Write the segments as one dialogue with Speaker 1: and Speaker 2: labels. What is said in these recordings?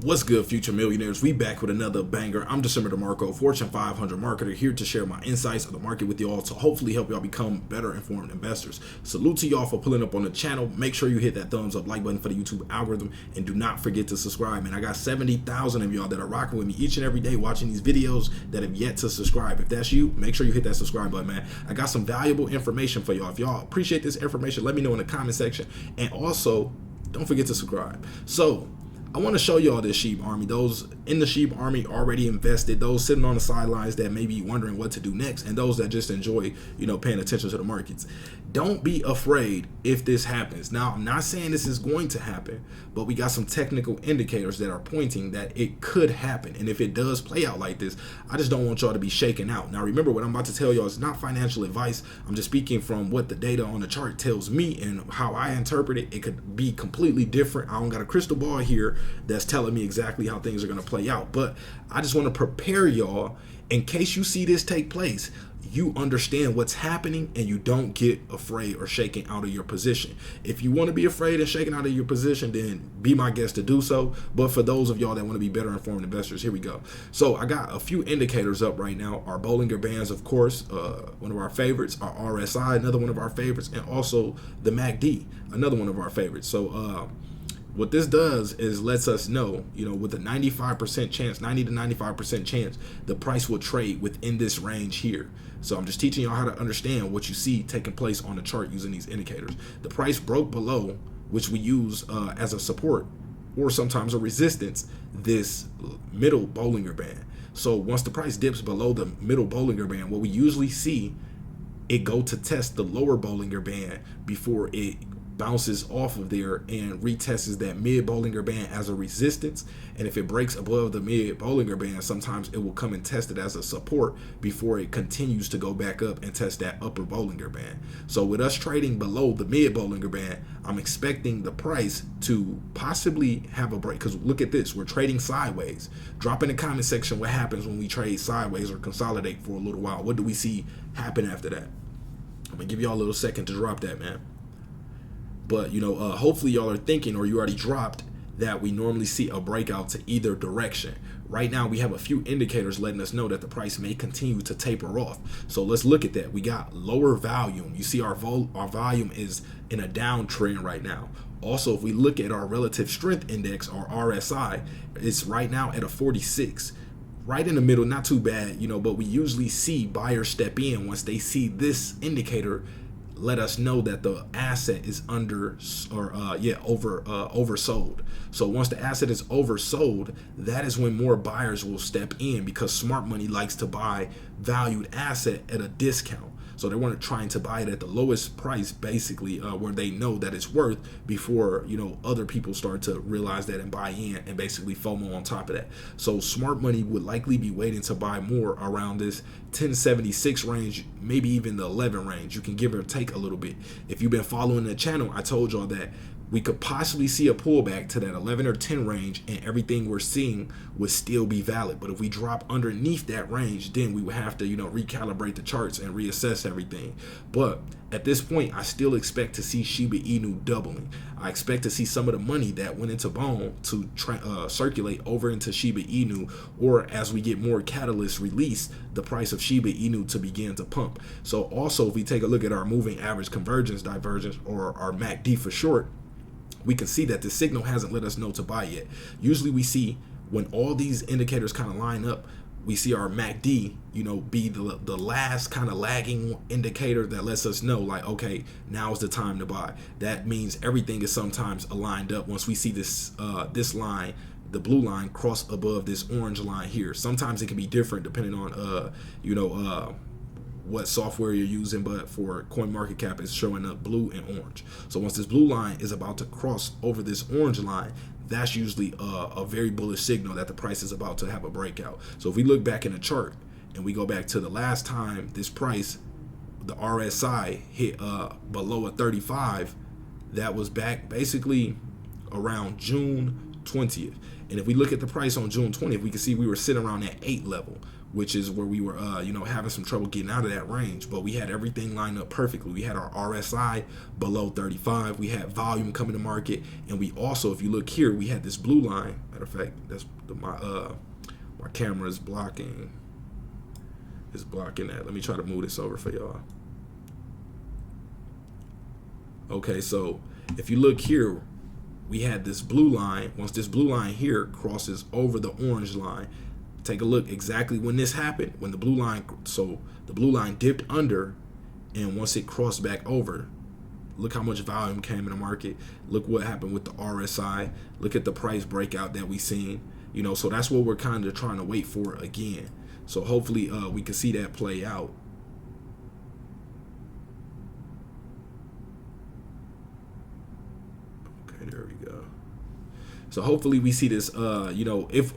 Speaker 1: What's good, future millionaires? We back with another banger. I'm December DeMarco, Fortune 500 marketer, here to share my insights of the market with y'all to hopefully help y'all become better informed investors. Salute to y'all for pulling up on the channel. Make sure you hit that thumbs up like button for the YouTube algorithm, and do not forget to subscribe. Man, I got 70,000 of y'all that are rocking with me each and every day watching these videos that have yet to subscribe. If that's you, make sure you hit that subscribe button, man. I got some valuable information for y'all. If y'all appreciate this information, let me know in the comment section, and also don't forget to subscribe. So I want to show y'all this sheep army. Those in the sheep army already invested, those sitting on the sidelines that may be wondering what to do next, and those that just enjoy, paying attention to the markets. Don't be afraid if this happens. Now, I'm not saying this is going to happen, but we got some technical indicators that are pointing that it could happen. And if it does play out like this, I just don't want y'all to be shaken out. Now, remember, what I'm about to tell y'all is not financial advice. I'm just speaking from what the data on the chart tells me and how I interpret it. It could be completely different. I don't got a crystal ball here that's telling me exactly how things are going to play out, but I just want to prepare y'all in case you see this take place. You understand what's happening and you don't get afraid or shaken out of your position. If you want to be afraid and shaken out of your position, then be my guest to do so. But for those of y'all that want to be better informed investors, here we go. So I got a few indicators up right now. Our Bollinger Bands, of course, one of our favorites. Our RSI, another one of our favorites, and also the MACD, another one of our favorites. So what this does is lets us know, with a 95% chance, 90 to 95% chance, the price will trade within this range here. So I'm just teaching y'all how to understand what you see taking place on the chart using these indicators. The price broke below, which we use as a support or sometimes a resistance, this middle Bollinger Band. So once the price dips below the middle Bollinger Band, what we usually see, it go to test the lower Bollinger Band before it bounces off of there and retests that mid Bollinger Band as a resistance. And if it breaks above the mid Bollinger Band, sometimes it will come and test it as a support before it continues to go back up and test that upper Bollinger Band. So with us trading below the mid Bollinger Band, I'm expecting the price to possibly have a break, because look at this, we're trading sideways. Drop in the comment section what happens when we trade sideways or consolidate for a little while. What do we see happen after that? I'm gonna give y'all a little second to drop that, man. But, hopefully y'all are thinking, or you already dropped, that we normally see a breakout to either direction. Right now, we have a few indicators letting us know that the price may continue to taper off. So let's look at that. We got lower volume. You see our volume is in a downtrend right now. Also, if we look at our relative strength index, or RSI, it's right now at a 46. Right in the middle, not too bad, but we usually see buyers step in once they see this indicator let us know that the asset is oversold. So once the asset is oversold, that is when more buyers will step in, because smart money likes to buy valued asset at a discount. So they want to trying to buy it at the lowest price, basically, where they know that it's worth, before other people start to realize that and buy in, and basically FOMO on top of that. So smart money would likely be waiting to buy more around this 1076 range, maybe even the 11 range. You can give or take a little bit. If you've been following the channel, I told y'all that we could possibly see a pullback to that 11 or 10 range, and everything we're seeing would still be valid. But if we drop underneath that range, then we would have to, recalibrate the charts and reassess everything. But at this point, I still expect to see Shiba Inu doubling. I expect to see some of the money that went into Bone to circulate over into Shiba Inu, or as we get more catalysts released, the price of Shiba Inu to begin to pump. So also, if we take a look at our moving average convergence divergence, or our MACD for short, we can see that the signal hasn't let us know to buy yet. Usually we see, when all these indicators kind of line up, we see our MACD, be the last kind of lagging indicator that lets us know, like, okay, now is the time to buy. That means everything is sometimes aligned up once we see this this line, the blue line, cross above this orange line here. Sometimes it can be different depending on what software you're using, but for CoinMarketCap, it's showing up blue and orange. So once this blue line is about to cross over this orange line, that's usually a very bullish signal that the price is about to have a breakout. So if we look back in the chart and we go back to the last time this price, the RSI hit below a 35, that was back basically around June 20th. And if we look at the price on June 20th, we can see we were sitting around that 8 level, which is where we were, having some trouble getting out of that range. But we had everything lined up perfectly. We had our RSI below 35. We had volume coming to market, and we also, if you look here, we had this blue line. Matter of fact, that's my camera is blocking. It's blocking that. Let me try to move this over for y'all. Okay, so if you look here, we had this blue line. Once this blue line here crosses over the orange line, take a look exactly when this happened, when the blue line, so the blue line dipped under, and once it crossed back over, look how much volume came in the market. Look what happened with the RSI. Look at the price breakout that we seen. So that's what we're kind of trying to wait for again. So hopefully we can see that play out. There we go. So hopefully we see this, if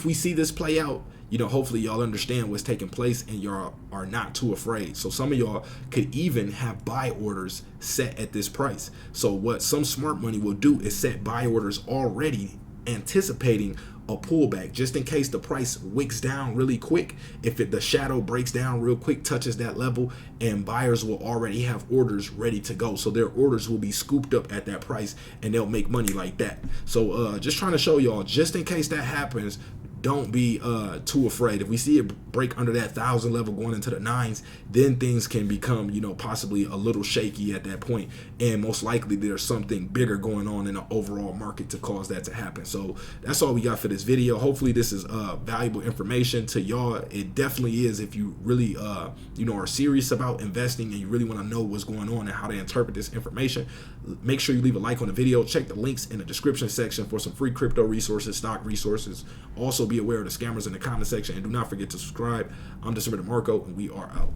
Speaker 1: we see this play out, hopefully y'all understand what's taking place and y'all are not too afraid. So some of y'all could even have buy orders set at this price. So what some smart money will do is set buy orders already, anticipating a pullback, just in case the price wicks down really quick. If the shadow breaks down real quick, touches that level, and buyers will already have orders ready to go, so their orders will be scooped up at that price and they'll make money like that. So just trying to show y'all, just in case that happens, don't be too afraid. If we see it break under that 1,000 level going into the 9s, then things can become, possibly a little shaky at that point. And most likely there's something bigger going on in the overall market to cause that to happen. So that's all we got for this video. Hopefully this is valuable information to y'all. It definitely is if you really, are serious about investing and you really want to know what's going on and how to interpret this information. Make sure you leave a like on the video. Check the links in the description section for some free crypto resources, stock resources. Also be aware of the scammers in the comment section, and do not forget to subscribe. I'm December DeMarco, and we are out.